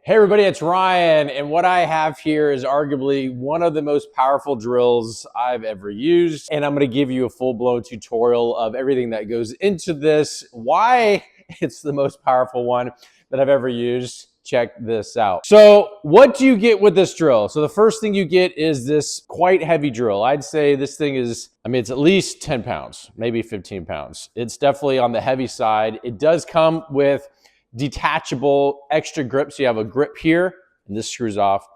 Hey everybody, it's Ryan, and what I have here is arguably one of the most powerful drills I've ever used, and I'm going to give you a full-blown tutorial of everything that goes into this, why it's the most powerful one that I've ever used. Check this out. So what do you get with this drill? So the first thing you get is this quite heavy drill. I'd say this thing is, it's at least 10 pounds, maybe 15 pounds. It's definitely on the heavy side. It does come with detachable extra grips. You have a grip here, and this screws off.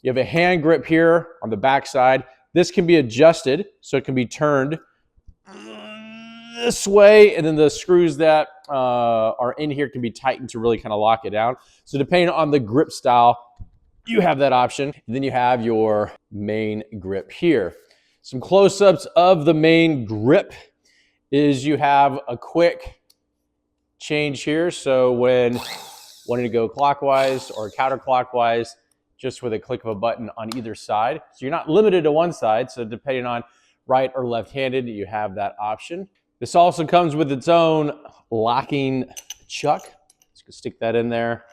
You have a hand grip here on the back side. This can be adjusted, so it can be turned this way, and then the screws that are in here can be tightened to really kind of lock it down. So depending on the grip style, you have that option. And then you have your main grip here. Some close-ups of the main grip is you have a quick change here. So when wanting to go clockwise or counterclockwise, just with a click of a button on either side. So you're not limited to one side. So depending on right or left-handed, you have that option. This also comes with its own locking chuck. So stick that in there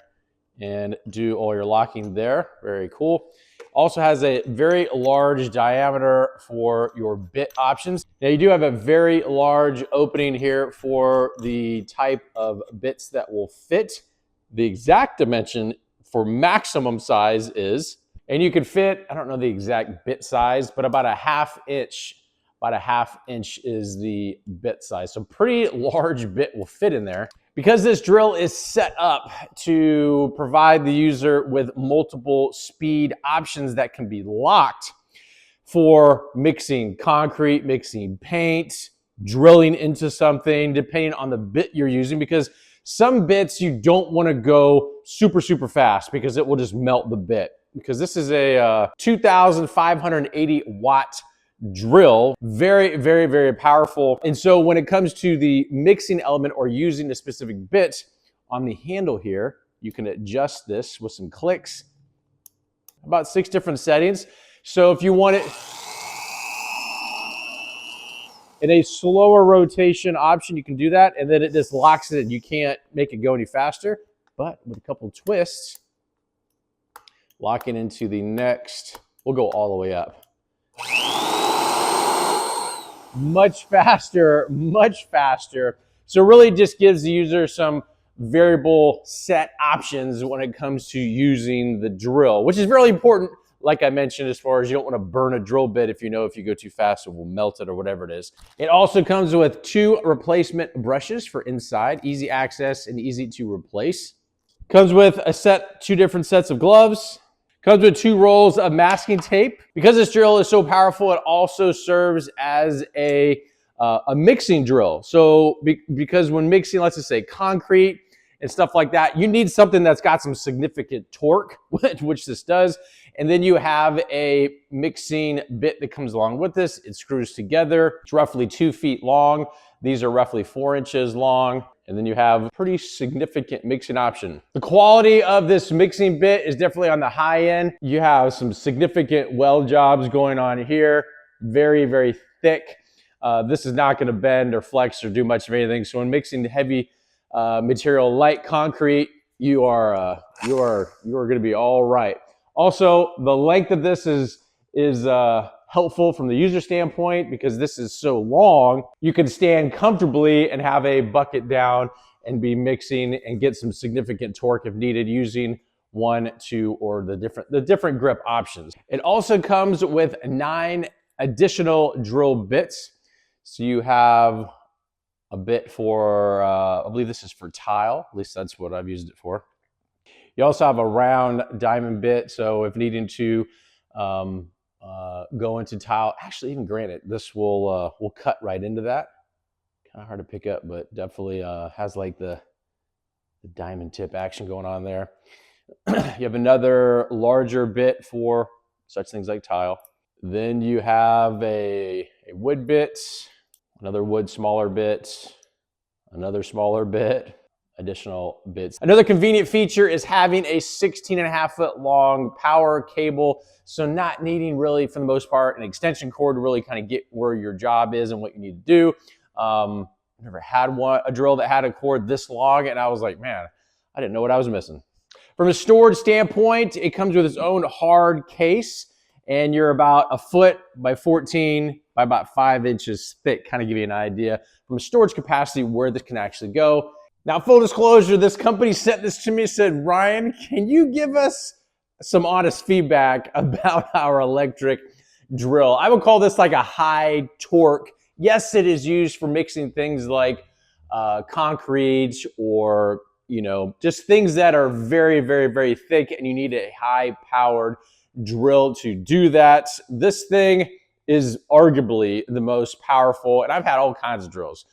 and do all your locking there. Very cool. Also has a very large diameter for your bit options. Now you do have a very large opening here for the type of bits that will fit. The exact dimension for maximum size is, and you could fit, I don't know the exact bit size, but about a half inch is the bit size. So pretty large bit will fit in there. Because this drill is set up to provide the user with multiple speed options that can be locked for mixing concrete, mixing paint, drilling into something, depending on the bit you're using, because some bits you don't want to go super fast because it will just melt the bit. Because this is a 2,580 watt drill, very powerful. And so when it comes to the mixing element or using a specific bit on the handle here, you can adjust this with some clicks, about 6 different settings. So if you want it in a slower rotation option, you can do that, and then it just locks it. You can't make it go any faster, but with a couple twists, locking into the next, we'll go all the way up. Much faster. So really just gives the user some variable set options when it comes to using the drill, which is really important, like I mentioned, as far as you don't want to burn a drill bit if you go too fast, it will melt it or whatever it is. It also comes with 2 replacement brushes for inside, easy access and easy to replace. Comes with 2 different sets of gloves. Comes with 2 rolls of masking tape. Because this drill is so powerful, it also serves as a mixing drill. So because when mixing, let's just say concrete and stuff like that, you need something that's got some significant torque, which this does. And then you have a mixing bit that comes along with this. It screws together. It's roughly 2 feet long. These are roughly 4 inches long. And then you have a pretty significant mixing option. The quality of this mixing bit is definitely on the high end. You have some significant weld jobs going on here. Very thick. This is not going to bend or flex or do much of anything. So when mixing heavy material like concrete, you are going to be all right. Also, the length of this is helpful from the user standpoint because this is so long. You can stand comfortably and have a bucket down and be mixing and get some significant torque if needed using 1, 2, or the different grip options. It also comes with 9 additional drill bits. So you have a bit for, I believe this is for tile, at least that's what I've used it for. You also have a round diamond bit, so if needing to go into tile, actually even granite, this will cut right into that. Kind of hard to pick up, but definitely has like the diamond tip action going on there. You have another larger bit for such things like tile. Then you have a wood bit, another wood smaller bit, another smaller bit, additional bits. Another convenient feature is having a 16.5 foot long power cable. So not needing really, for the most part, an extension cord to really kind of get where your job is and what you need to do. I've never had a drill that had a cord this long, and I was like, man, I didn't know what I was missing. From a storage standpoint, it comes with its own hard case, and you're about 1 foot by 14 by about 5 inches thick, kind of give you an idea from a storage capacity where this can actually go. Now, full disclosure, this company sent this to me, said, Ryan, can you give us some honest feedback about our electric drill? I would call this like a high torque. Yes, it is used for mixing things like concrete or just things that are very, very, very thick, and you need a high-powered drill to do that. This thing is arguably the most powerful, and I've had all kinds of drills,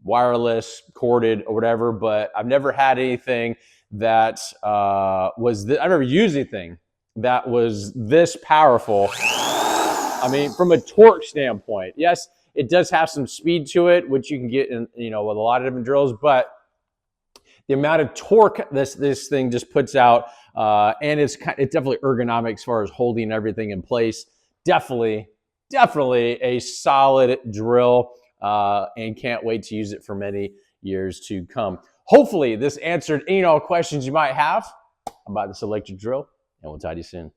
wireless, corded, or whatever, but I've never had anything that I've never used anything that was this powerful. I mean, from a torque standpoint, yes, it does have some speed to it, which you can get in, with a lot of different drills, but the amount of torque this thing just puts out, and it's definitely ergonomic as far as holding everything in place. Definitely a solid drill, and can't wait to use it for many years to come. Hopefully, this answered any and all questions you might have about this electric drill, and we'll talk to you soon.